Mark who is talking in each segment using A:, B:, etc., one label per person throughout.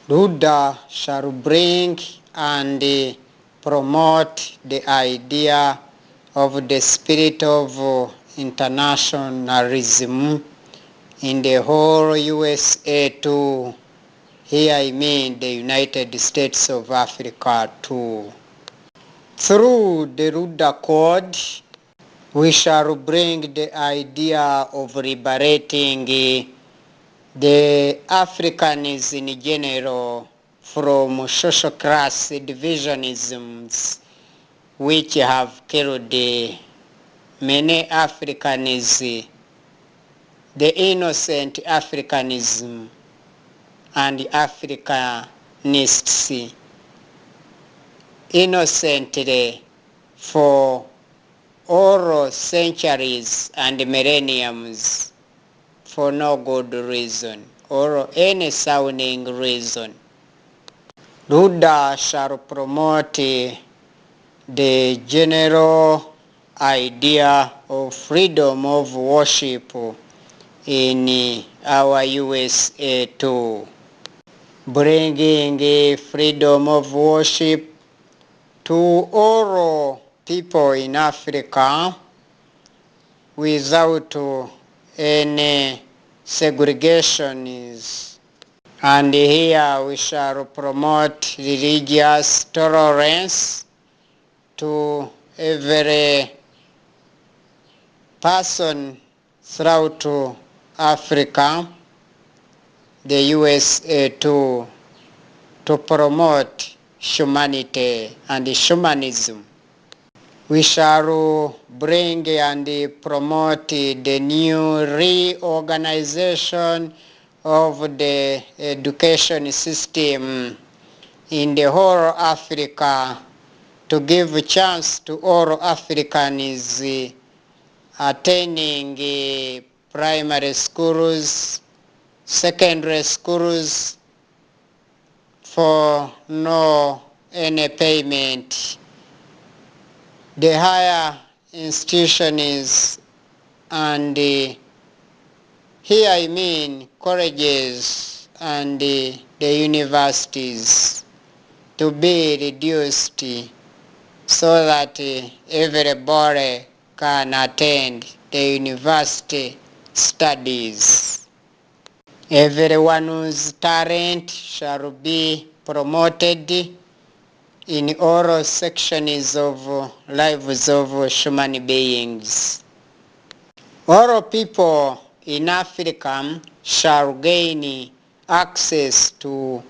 A: Ruda shall bring and promote the idea of the spirit of internationalism in the whole USA too. Here I mean the United States of Africa too. Through the Ruda Code, we shall bring the idea of liberating the Africans in general from social class divisionisms which have killed many Africans, the innocent Africanism and Africanists innocently for all centuries and millenniums for no good reason or any sounding reason. Ruda shall promote the general idea of freedom of worship in our USA too, bringing freedom of worship to all people in Africa without any segregations. And here we shall promote religious tolerance to every person throughout Africa, the USA too, to promote humanity and humanism. We shall bring and promote the new reorganization of the education system in the whole Africa to give a chance to all Africans attending primary schools, secondary schools for no any payment. The higher institutions and here I mean colleges and the universities to be reduced so that everybody can attend the university studies. Everyone's talent shall be promoted in all sections of lives of human beings. All people in Africa shall gain access to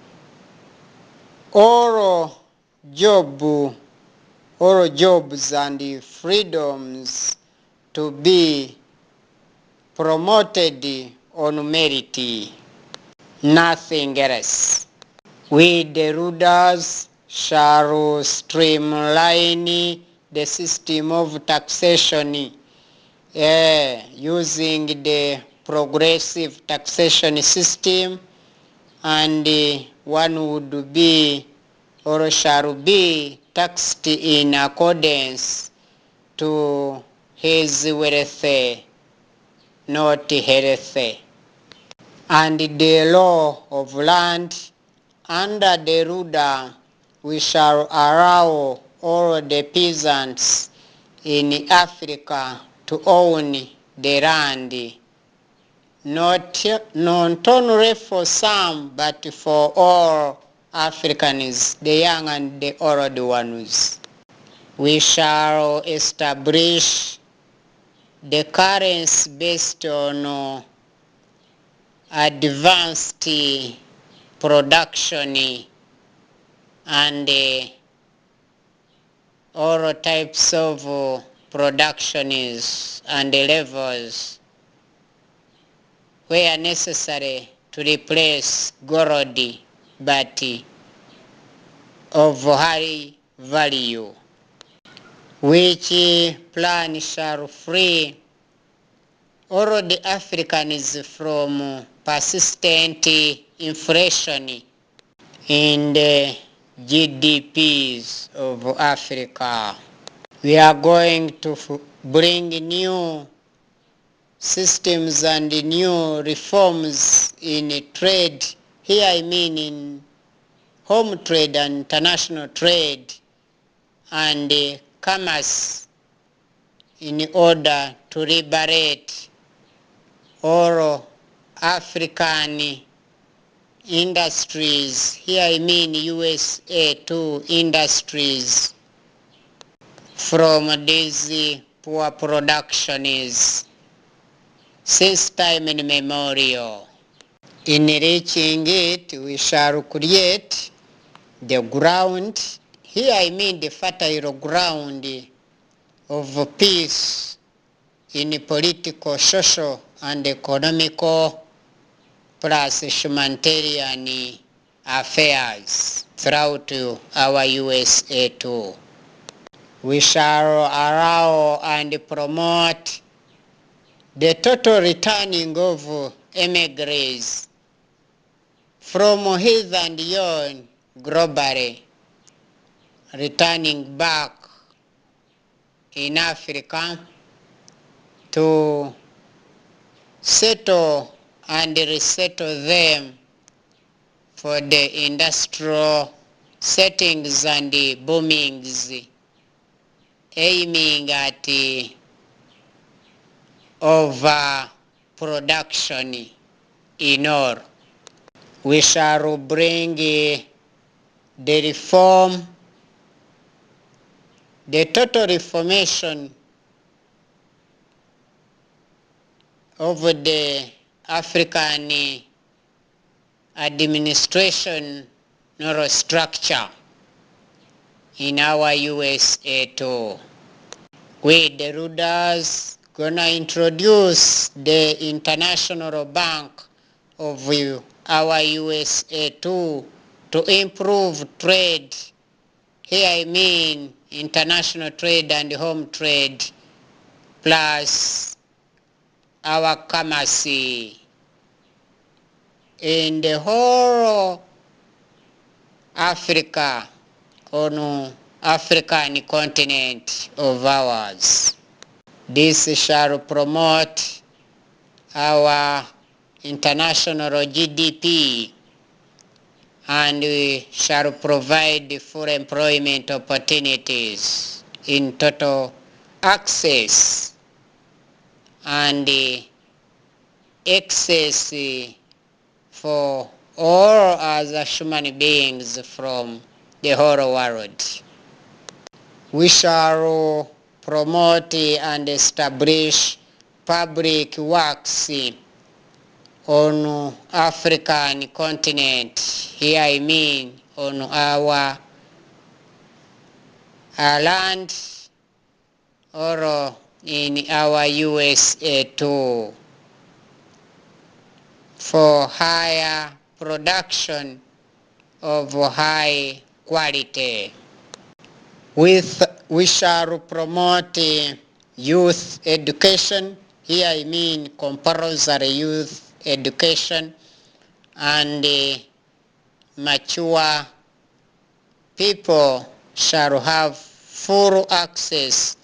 A: all jobs and freedoms to be promoted on merit, nothing else. We the rulers shall streamline the system of taxation using the progressive taxation system, and one would be or shall be taxed in accordance to his wealth, not health. And the law of land under the ruler, we shall allow all the peasants in Africa to own the land, not only for some, but for all Africans, the young and the old ones. We shall establish the currency based on advanced production and all types of productions and levels where necessary to replace gold, but of high value, which plan shall free all the Africans from persistent inflation in the GDPs of Africa. We are going to bring new systems and new reforms in trade. Here I mean in home trade and international trade and commerce in order to liberate all African industries, here I mean USA II industries, from these poor productions since time immemorial. In reaching it, we shall create the ground, here I mean the fertile ground of peace in political, social, and economical plus humanitarian affairs throughout our USA too. We shall allow and promote the total returning of immigrants from his and yon globally, returning back in Africa to settle and resettle them for the industrial settings and boomings, aiming at overproduction in all. We shall bring the reform, the total reformation of the African administration or structure in our USA too. We, the rulers, gonna introduce the International Bank of our USA too to improve trade. Here I mean international trade and home trade, plus our commerce in the whole Africa, on African continent of ours. This shall promote our international GDP, and we shall provide full employment opportunities in total access and access for all other human beings from the whole world. We shall promote and establish public works on African continent, here I mean on our land or in our USA too, for higher production of high quality. We shall promote youth education, here I mean compulsory youth education, and mature people shall have full access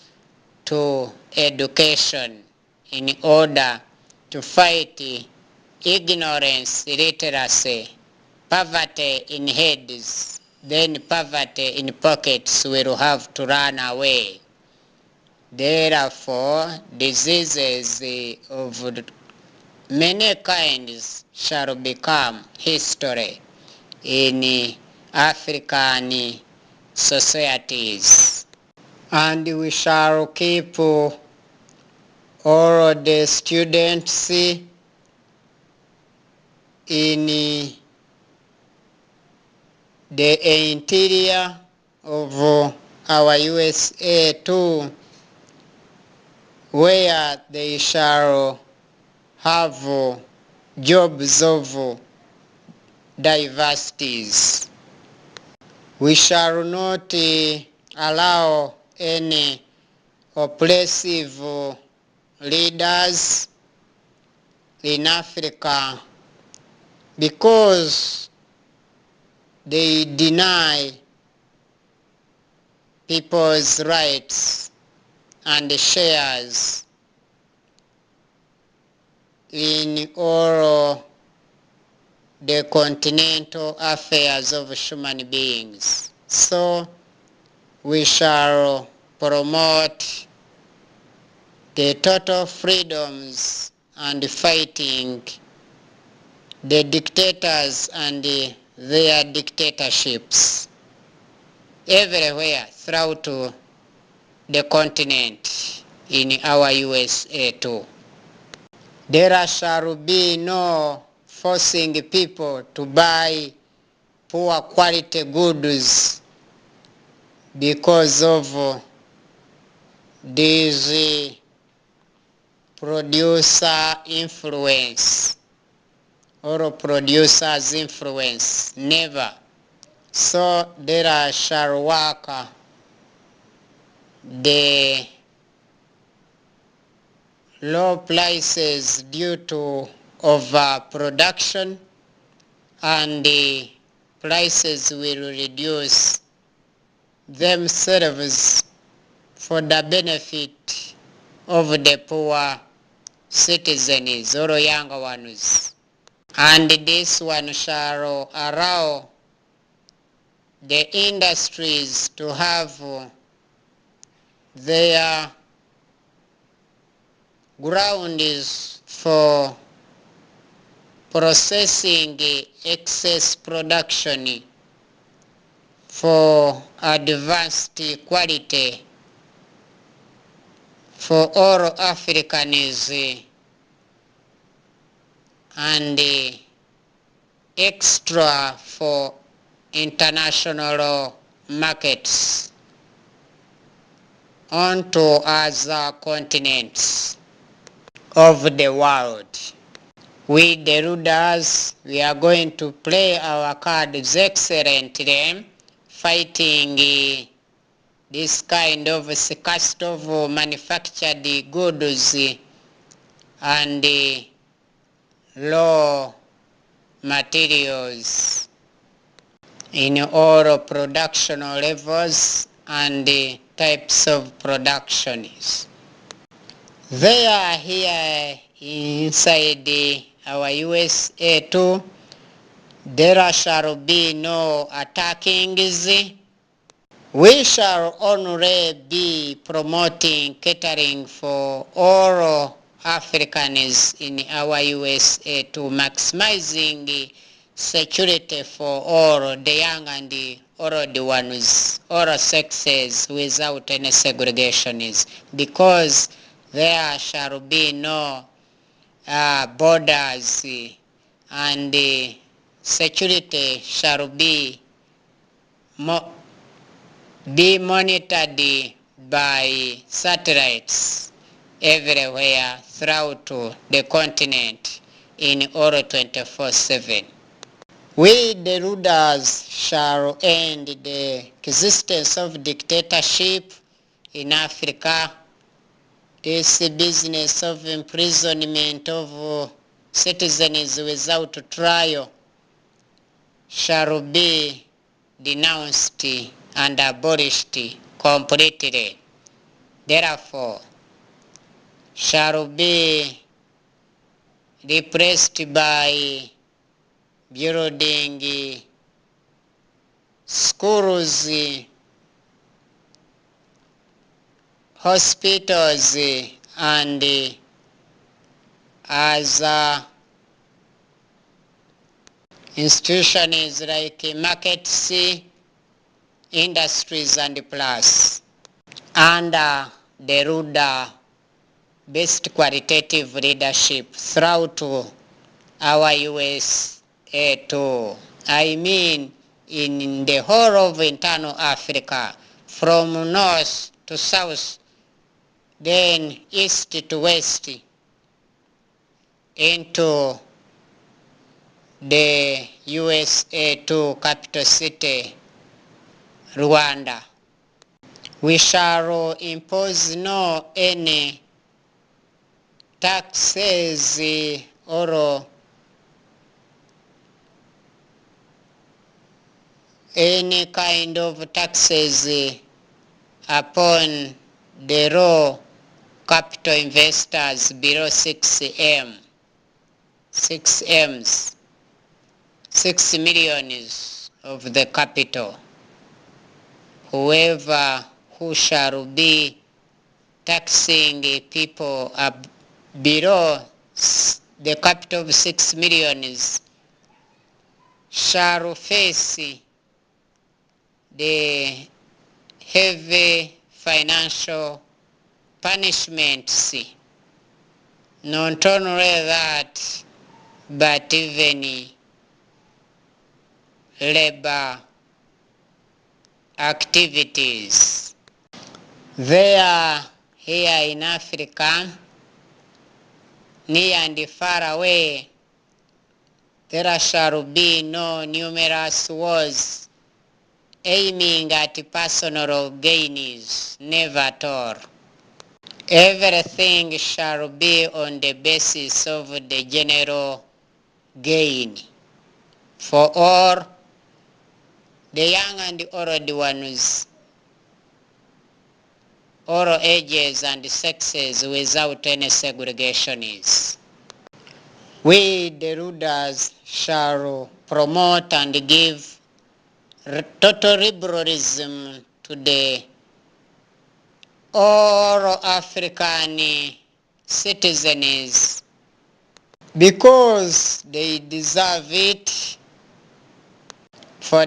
A: to education in order to fight ignorance, illiteracy, poverty in heads, then poverty in pockets will have to run away. Therefore, diseases of many kinds shall become history in African societies. And we shall keep all the students in the interior of our USA too, where they shall have jobs of diversities. We shall not allow any oppressive leaders in Africa because they deny people's rights and shares in all the continental affairs of human beings. So we shall promote the total freedoms and fighting the dictators and their dictatorships everywhere throughout the continent in our USA too. There shall be no forcing people to buy poor quality goods because of this producer influence or producer's influence. Never. So there shall work the low prices due to overproduction, and the prices will reduce themselves for the benefit of the poor citizens or younger ones. And this one shall allow the industries to have their grounds for processing excess production for advanced quality for all Africans and extra for international markets onto other continents of the world. We the rulers, we are going to play our cards excellently, fighting this kind of scarcity of manufactured goods and raw materials in all production levels and types of productions. They are here inside our USA too. There shall be no attackings. We shall only be promoting catering for all Africans in our USA to maximizing security for all the young and the old ones, all sexes without any segregations, because there shall be no borders, and security shall be monitored by satellites everywhere throughout the continent in all 24/7. We the rulers shall end the existence of dictatorship in Africa. This business of imprisonment of citizens without trial shall be denounced and abolished completely. Therefore, shall be replaced by building schools, hospitals, and other institutions like markets, industries, and plus, under the ruler best qualitative leadership throughout our USA too. I mean in the whole of internal Africa, from north to south, then east to west, into the USA too capital city, Rwanda. We shall impose no any taxes or any kind of taxes upon the raw capital investors below 6 M's. 6 millions of the capital. Whoever who shall be taxing people below the capital of 6 millions shall face the heavy financial punishments. Not only that, but even labor activities. There, here in Africa, near and far away, there shall be no numerous wars aiming at personal gains, never at all. Everything shall be on the basis of the general gain for all, the young and the old ones, all ages and sexes, without any segregations. We, the rulers, shall promote and give total liberalism to the all African citizens because they deserve it, for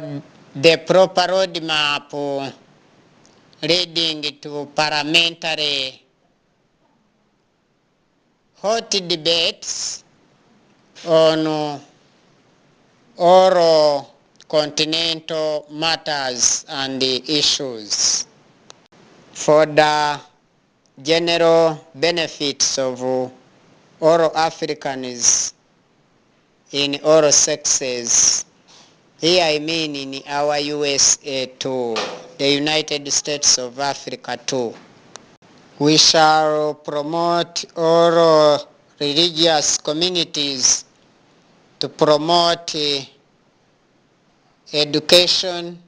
A: the proper roadmap leading to parliamentary hot debates on all continental matters and issues for the general benefits of all Africans in all sexes. Here I mean in our USA too, the United States of Africa too. We shall promote all religious communities to promote education,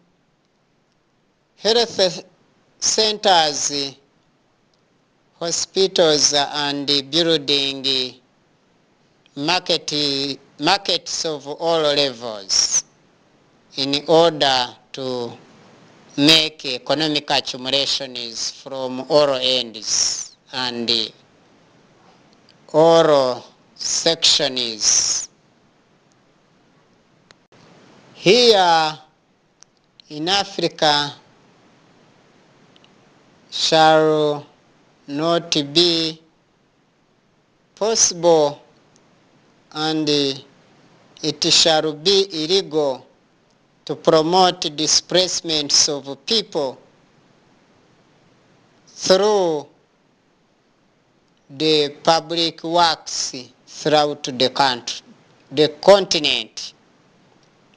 A: health centers, hospitals, and building markets of all levels in order to make economic accumulations from all ends and all sections. Here in Africa shall not be possible, and it shall be illegal to promote displacements of people through the public works throughout the country, the continent.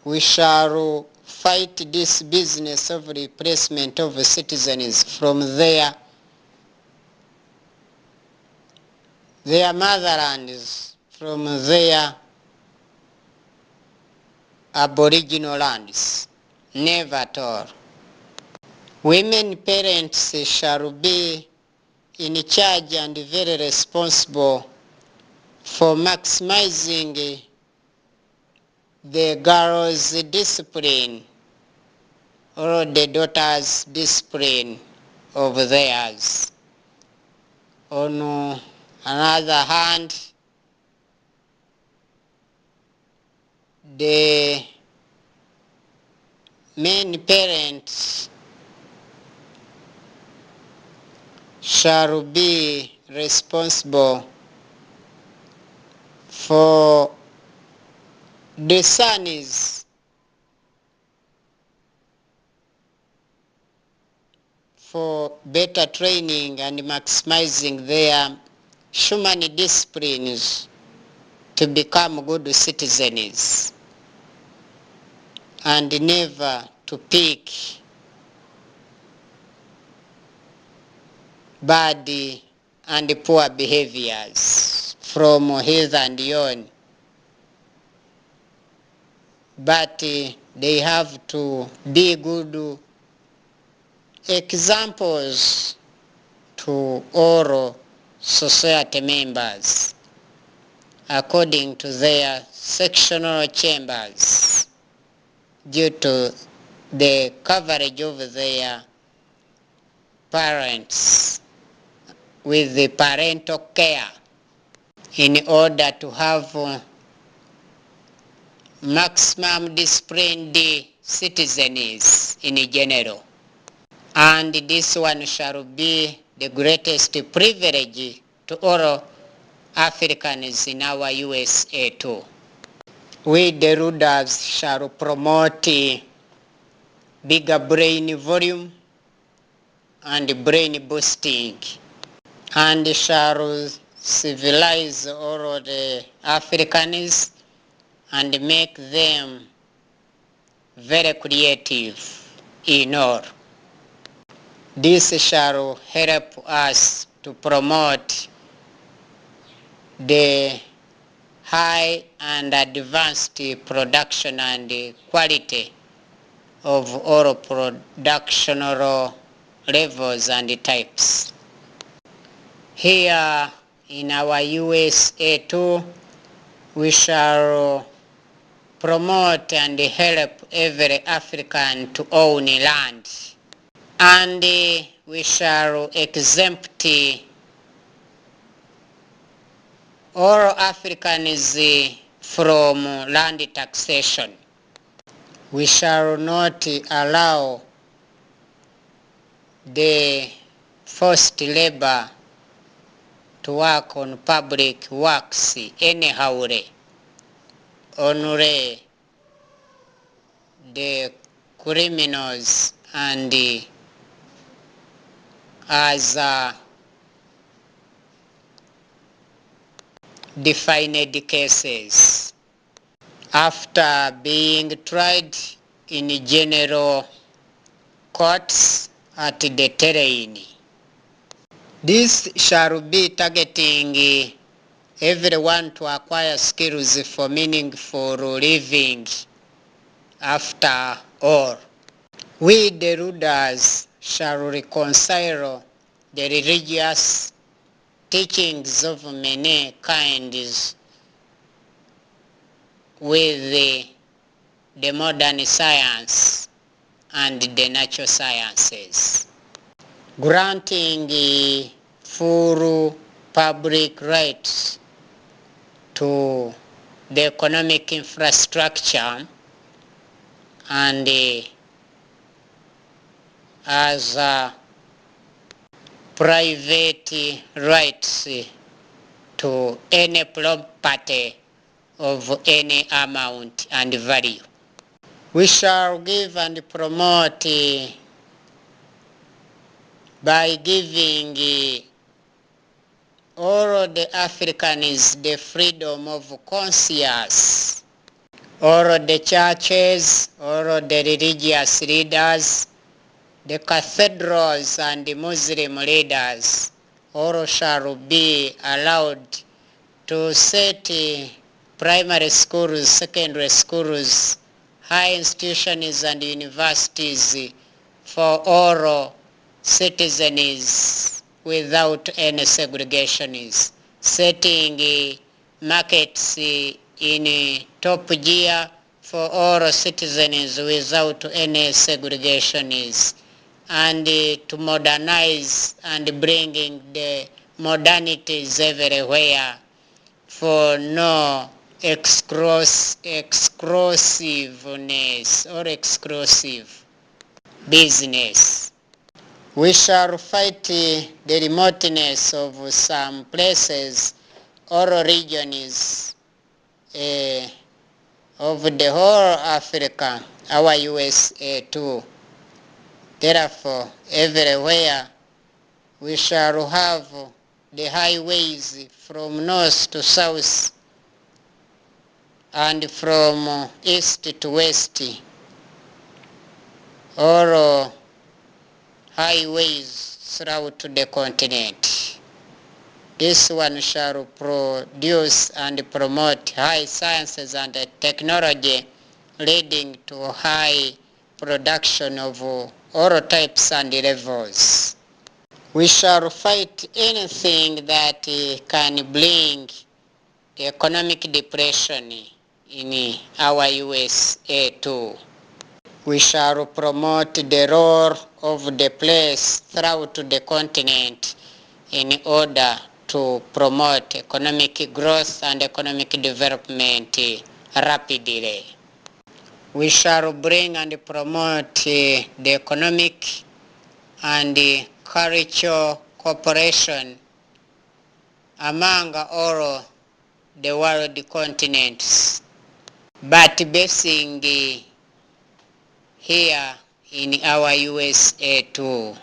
A: We shall fight this business of replacement of citizens from their motherlands, from their aboriginal lands. Never at all. Women parents shall be in charge and very responsible for maximizing the girls' discipline or the daughters' discipline of theirs. On another hand, the men parents shall be responsible for the sons for better training and maximizing their human disciplines to become good citizens and never to pick bad and poor behaviors from his and yon. But they have to be good examples to all society members according to their sectional chambers due to the coverage of their parents with the parental care in order to have maximum disciplined citizens in general. And this one shall be the greatest privilege to all Africans in our USA too. We the rulers shall promote bigger brain volume and brain boosting, and shall civilize all the Africans and make them very creative in all. This shall help us to promote the high and advanced production and quality of all productional levels and types. Here in our USA too, we shall promote and help every African to own land, and we shall exempt all Africans from land taxation. We shall not allow the forced labor to work on public works anyhow. Only the criminals and as defined cases after being tried in general courts at the terrain. This shall be targeting everyone to acquire skills for meaningful living. After all, we the rulers shall reconcile the religious teachings of many kinds with the modern science and the natural sciences, granting full public rights to the economic infrastructure and as private rights to any property of any amount and value. We shall give and promote by giving all the Africans the freedom of conscience. All the churches, all the religious leaders, the cathedrals and the Muslim leaders, all shall be allowed to set primary schools, secondary schools, high institutions and universities for all citizens without any segregations, setting markets in top gear for all citizens without any segregations, and to modernize and bringing the modernities everywhere for no exclusiveness or exclusive business. We shall fight the remoteness of some places or regions of the whole Africa, our USA too. Therefore, everywhere we shall have the highways from north to south and from east to west, all highways throughout the continent. This one shall produce and promote high sciences and technology, leading to high production of all types and levels. We shall fight anything that can bring the economic depression in our USA too. We shall promote the role of the place throughout the continent in order to promote economic growth and economic development rapidly. We shall bring and promote the economic and cultural cooperation among all the world continents, but basing here in our USA too.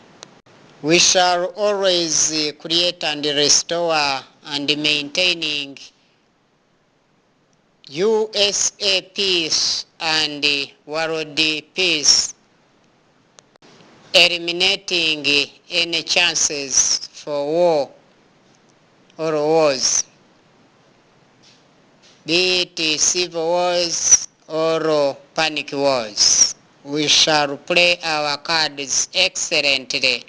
A: We shall always create and restore and maintaining USA peace and world peace, eliminating any chances for war or wars, be it civil wars or panic wars. We shall play our cards excellently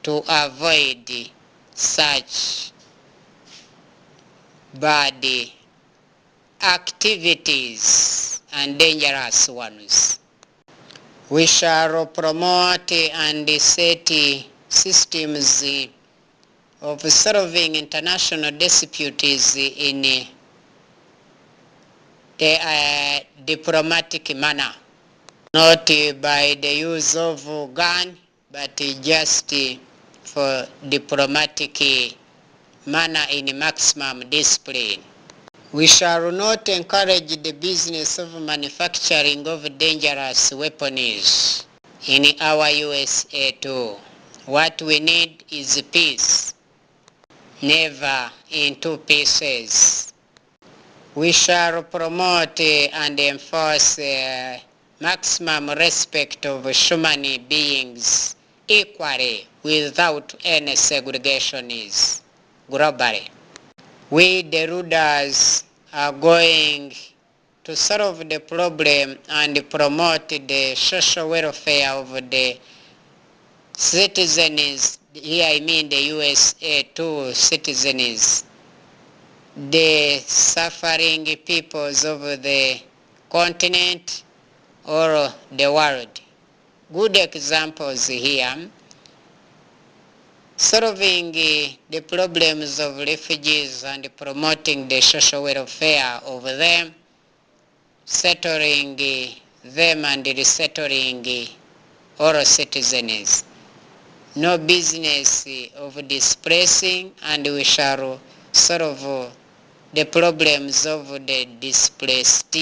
A: to avoid such bad activities and dangerous ones. We shall promote and set systems of solving international disputes in the diplomatic manner, not by the use of gun, but just for diplomatic manner in maximum discipline. We shall not encourage the business of manufacturing of dangerous weapons in our USA too. What we need is peace, never in two pieces. We shall promote and enforce maximum respect of human beings equally without any segregations globally. We, the rulers, are going to solve the problem and promote the social welfare of the citizens. Here I mean the USA II citizens, the suffering peoples of the continent or the world. Good examples here: solving the problems of refugees and promoting the social welfare of them, settling them and resettling all citizens. No business of displacing, and we shall solve the problems of the displaced.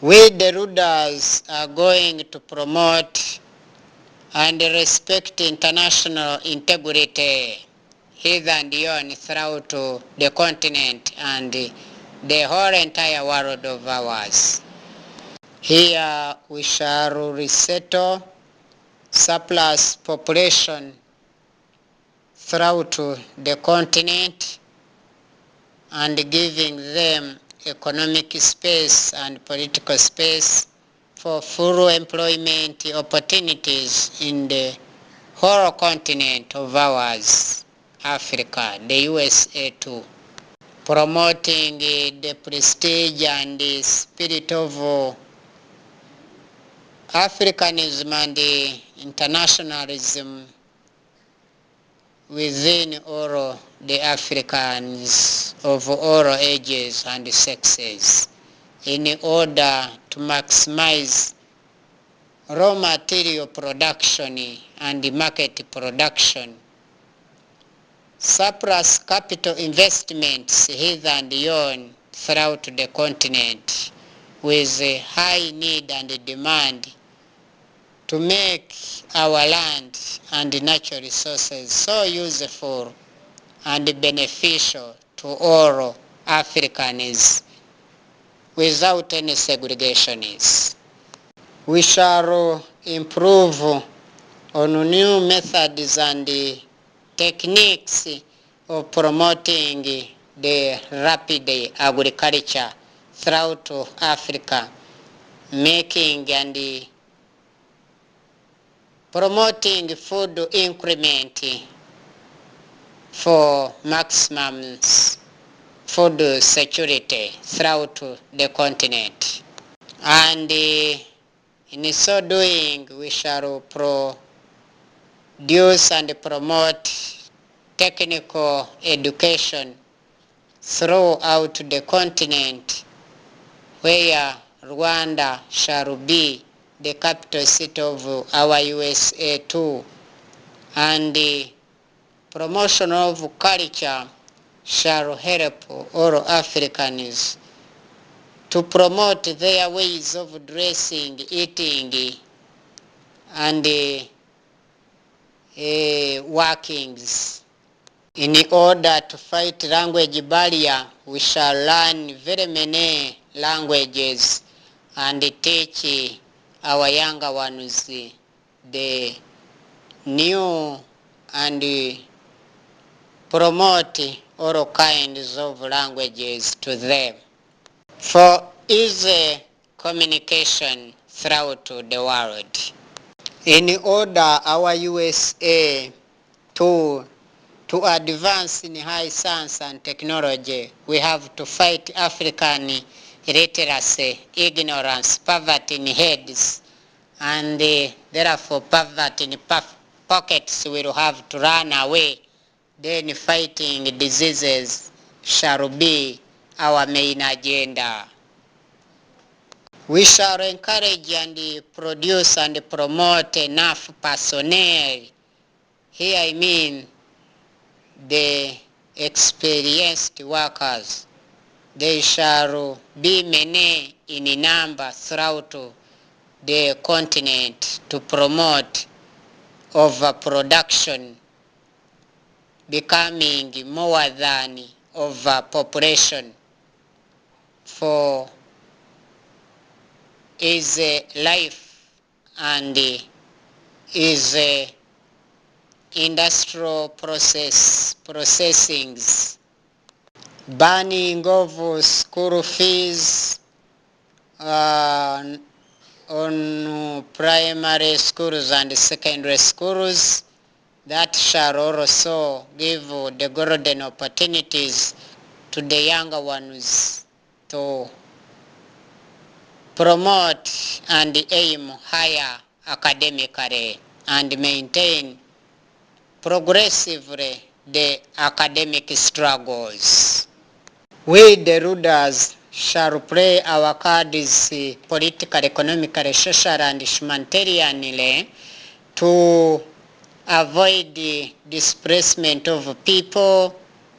A: We, the rulers, are going to promote and respect international integrity hither and yon throughout the continent and the whole entire world of ours. Here we shall resettle surplus population throughout the continent and giving them economic space and political space for full employment opportunities in the whole continent of ours, Africa, the USA too. Promoting the prestige and the spirit of Africanism and internationalism within all the Africans of all ages and sexes, in order to maximize raw material production and market production, surplus capital investments hither and yon throughout the continent, with a high need and demand to make our land and natural resources so useful and beneficial to all Africans without any segregations. We shall improve on new methods and techniques of promoting the rapid agriculture throughout Africa, making and promoting food increment for maximum food security throughout the continent. And in so doing, we shall produce and promote technical education throughout the continent, where Rwanda shall be the capital city of our USA II, and the promotion of culture shall help all Africans to promote their ways of dressing, eating, and workings. In order to fight language barrier, we shall learn very many languages and teach our younger ones the new and promote all kinds of languages to them for easy communication throughout the world. In order our USA to advance in high science and technology, we have to fight African illiteracy, ignorance, poverty in heads, and therefore poverty in pockets will have to run away. Then fighting diseases shall be our main agenda. We shall encourage and produce and promote enough personnel. Here I mean the experienced workers. They shall be many in number throughout the continent to promote overproduction, becoming more than overpopulation for easy life and easy industrial processings, banning of school fees on primary schools and secondary schools. That shall also give the golden opportunities to the younger ones to promote and aim higher academically and maintain progressively the academic struggles. We, the rulers, shall play our cards politically, economically, socially, and humanitarianly to avoid the displacement of people,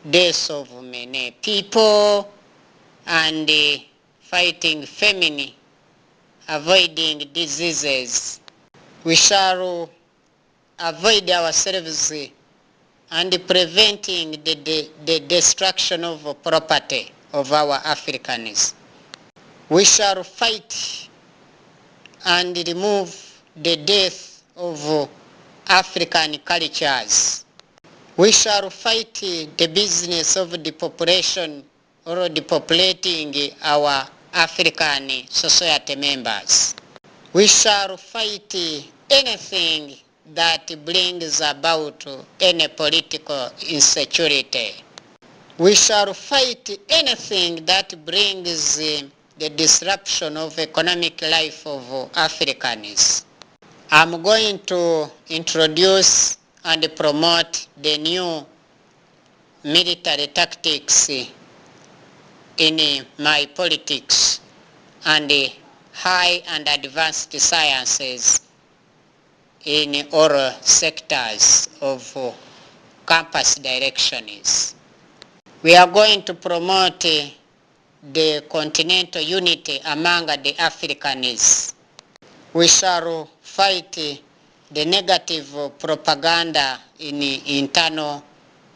A: deaths of many people, and fighting famine, avoiding diseases. We shall avoid ourselves and preventing the destruction of property of our Africans. We shall fight and remove the death of African cultures. We shall fight the business of the population or depopulating our African society members. We shall fight anything that brings about any political insecurity. We shall fight anything that brings the disruption of economic life of Africans. I'm going to introduce and promote the new military tactics in my politics and high and advanced sciences in all sectors of campus directions. We are going to promote the continental unity among the Africans. We shall fight the negative propaganda in the internal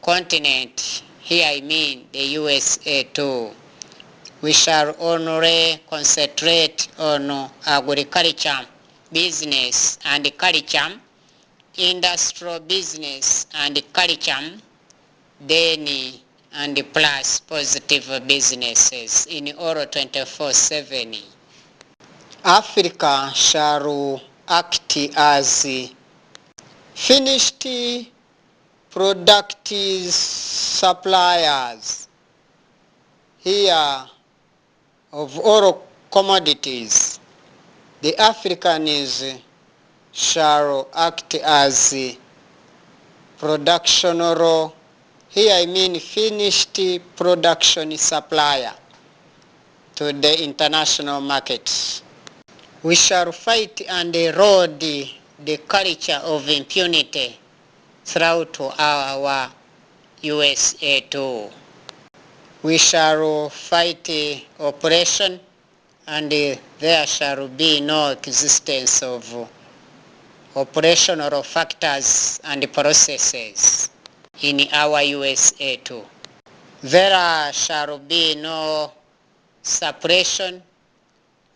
A: continent. Here I mean the USA too. We shall only concentrate on agriculture, business and culture, industrial business and culture, then and plus positive businesses in all 24/7. Africa shall act as finished product suppliers here of all commodities, the Africans shall act as production or, here I mean finished production supplier to the international markets. We shall fight and erode the culture of impunity throughout our USA too. We shall fight oppression, and there shall be no existence of operational factors and processes in our USA too. There shall be no suppression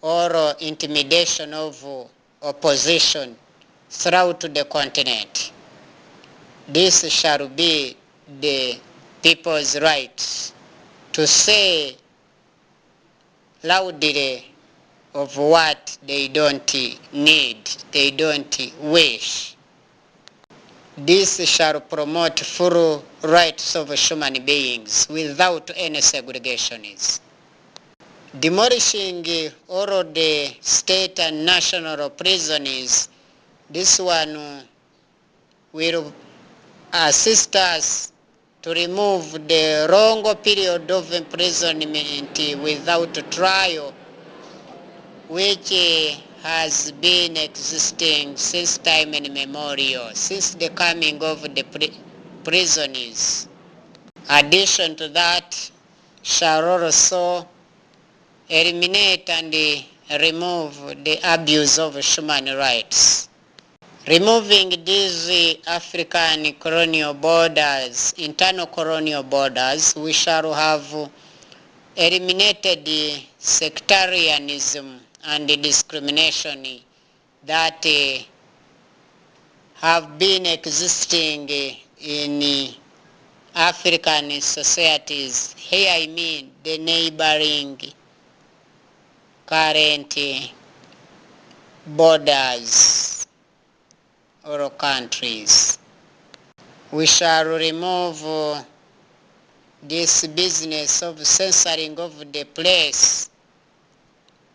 A: or intimidation of opposition throughout the continent. This shall be the people's right to say loudly of what they don't need, they don't wish. This shall promote full rights of human beings without any segregations. Demolishing all the state and national prisons, this one will assist us to remove the long period of imprisonment without trial, which has been existing since time immemorial, since the coming of the prisoners. Addition to that, shall also eliminate and remove the abuse of human rights. Removing these African colonial borders, internal colonial borders, we shall have eliminated the sectarianism and the discrimination that have been existing in African societies. Here I mean the neighboring current borders or countries. We shall remove this business of censoring of the place.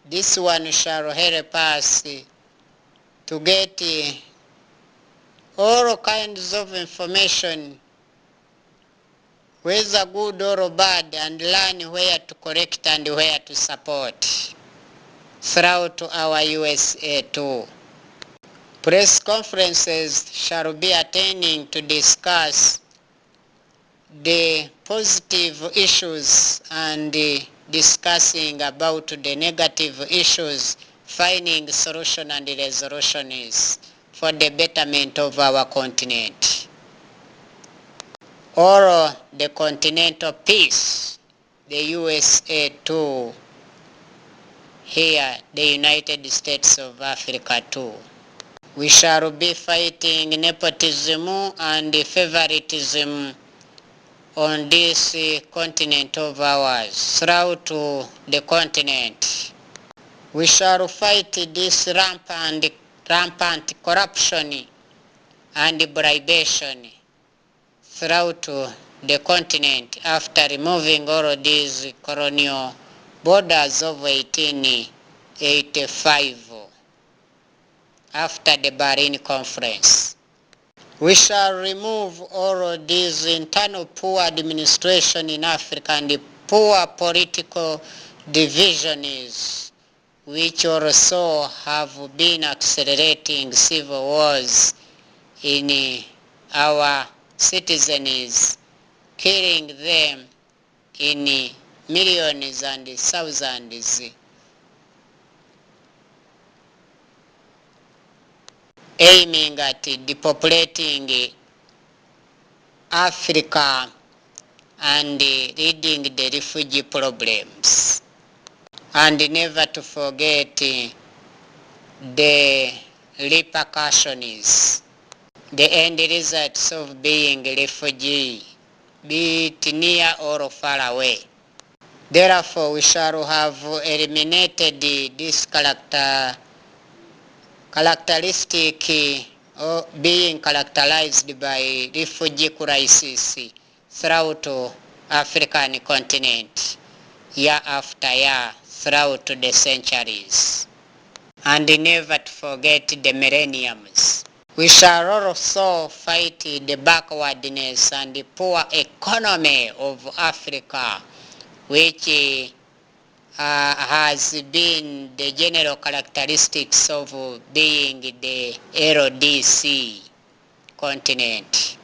A: This one shall help us to get all kinds of information, whether good or bad, and learn where to correct and where to support throughout our USA too. Press conferences shall be attending to discuss the positive issues and discussing about the negative issues, finding solution and resolutions for the betterment of our continent, or the continental peace, the USA too, here the United States of Africa too. We shall be fighting nepotism and favoritism on this continent of ours, throughout the continent. We shall fight this rampant corruption and bribation throughout the continent after removing all of these colonial borders of 1885 after the Berlin Conference. We shall remove all of these internal poor administration in Africa and the poor political divisions, which also have been accelerating civil wars in our citizens, killing them in millions and thousands, aiming at depopulating Africa and leading the refugee problems. And never to forget the repercussions, the end results of being a refugee, be it near or far away. Therefore, we shall have eliminated this characteristic being characterized by refugee crisis throughout African continent, year after year throughout the centuries. And never to forget the millenniums. We shall also fight the backwardness and the poor economy of Africa, which has been the general characteristics of being the LDC continent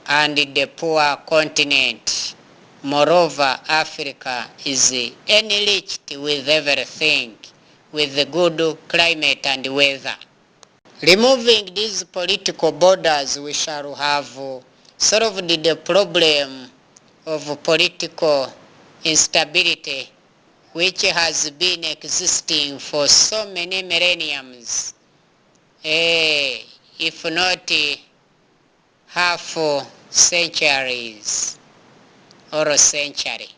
A: and the poor continent. Moreover, Africa is enriched with everything, with the good climate and weather. Removing these political borders, we shall have solved the problem of political instability which has been existing for so many millenniums, if not half centuries or a century.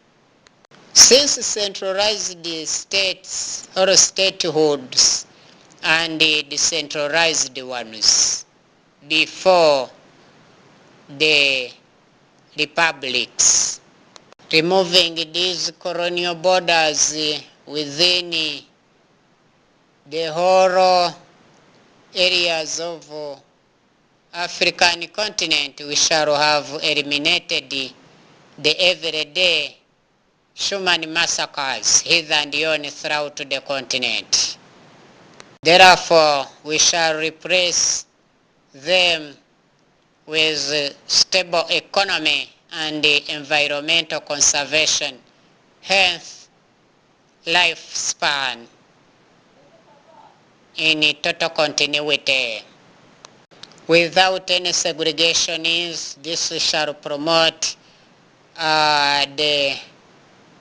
A: Since centralized states or statehoods and decentralized ones before the republics, removing these colonial borders within the whole areas of African continent, we shall have eliminated the everyday human massacres hither and yon throughout the continent. Therefore, we shall replace them with stable economy and environmental conservation, hence lifespan in total continuity. Without any segregation, this shall promote the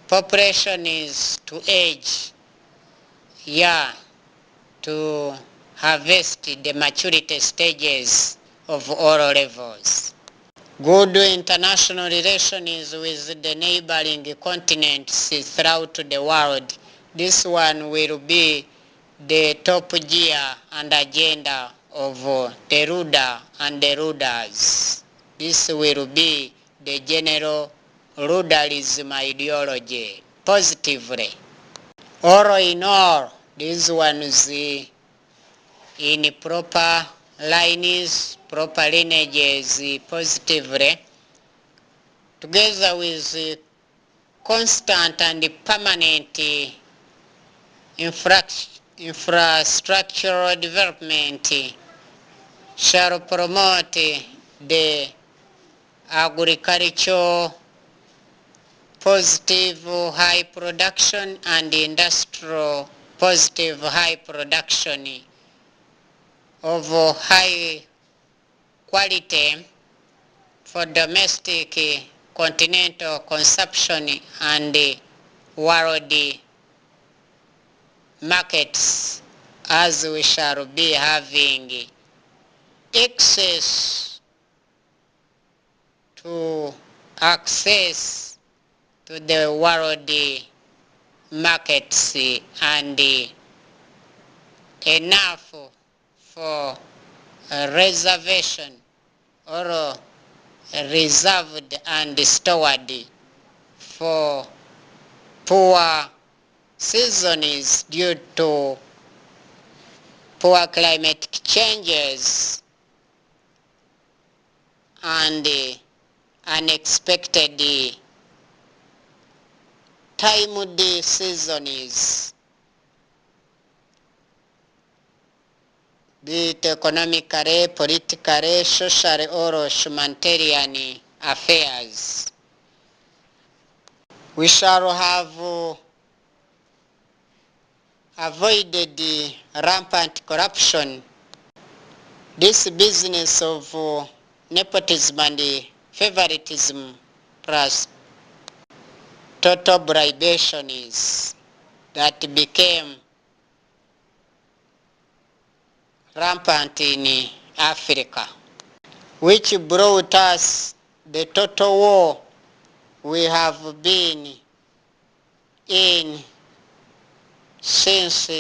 A: population is to age, to harvest the maturity stages of all levels. Good international relations with the neighboring continents throughout the world. This one will be the top gear and agenda of the ruler and the rulers. This will be the general ruralism ideology, positively. All in all, these ones in proper lines, proper lineages, positively, together with constant and permanent infrastructural development, shall promote the agricultural positive high production and industrial positive high production of high quality for domestic continental consumption and world markets, as we shall be having access to the world markets and enough for reservation or reserved and stored for poor seasons due to poor climatic changes and unexpected timed seasons, be it economically, politically, socially, or humanitarian affairs. We shall have avoided the rampant corruption, this business of nepotism and favoritism plus total bribations that became rampant in Africa, which brought us the total war we have been in since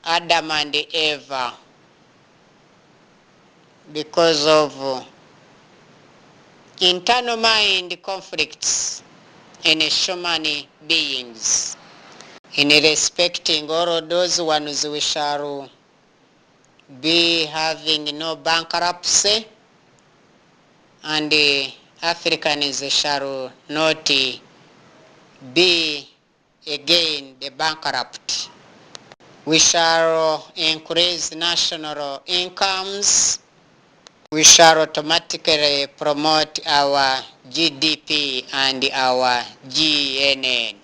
A: Adam and Eve, because of internal mind conflicts in human beings. In respecting all of those ones, we shall be having no bankruptcy, and the Africans shall not be again the bankrupt. We shall increase national incomes. We shall automatically promote our GDP and our GNP.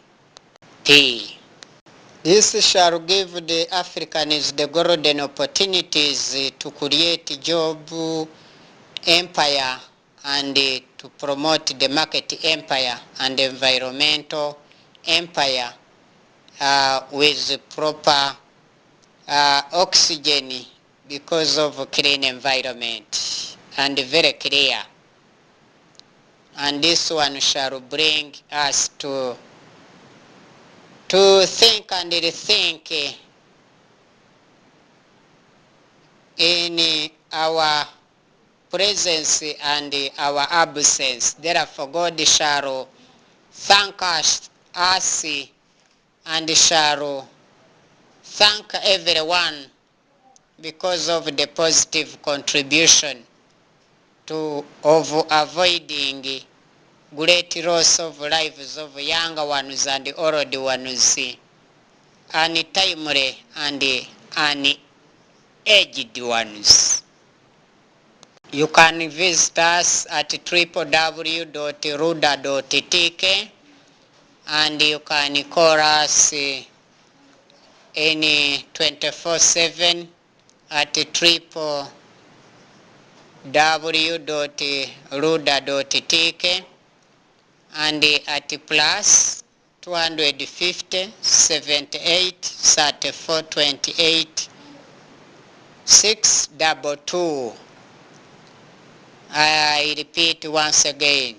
A: This shall give the Africans the golden opportunities to create job empire and to promote the market empire and environmental empire with proper oxygen because of clean environment and very clear. And this one shall bring us to think and rethink in our presence and our absence. Therefore, God shall thank us and shall thank everyone because of the positive contribution of avoiding great loss of lives of younger ones and old ones, untimely and unaged ones. You can visit us at www.ruda.tk, and you can call us any 24/7 at www.ruda.tk and at plus 250 78 34 28 622. I repeat once again,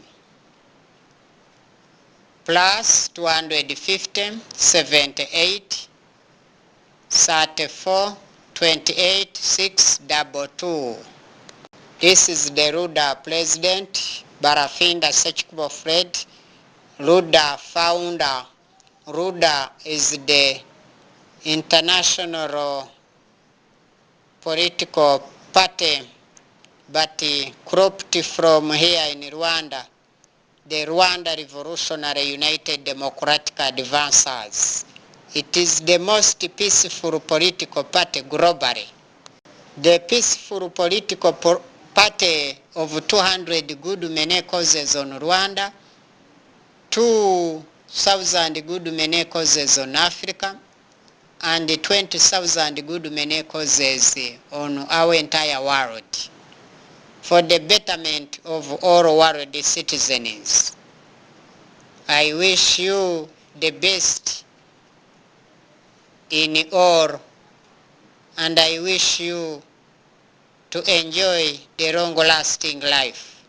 A: plus 250 78 34 28 622. This is the Ruda President, Barafinda Sechkubo Fred, Ruda founder. Ruda is the international political party, but cropped from here in Rwanda, the Rwanda Revolutionary United Democratic Advancers. It is the most peaceful political party globally. The peaceful political party of 200 good many causes on Rwanda, 2,000 good many causes on Africa, and 20,000 good many causes on our entire world, for the betterment of all world citizens. I wish you the best in all, and I wish you to enjoy the long-lasting life,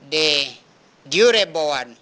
A: the durable one,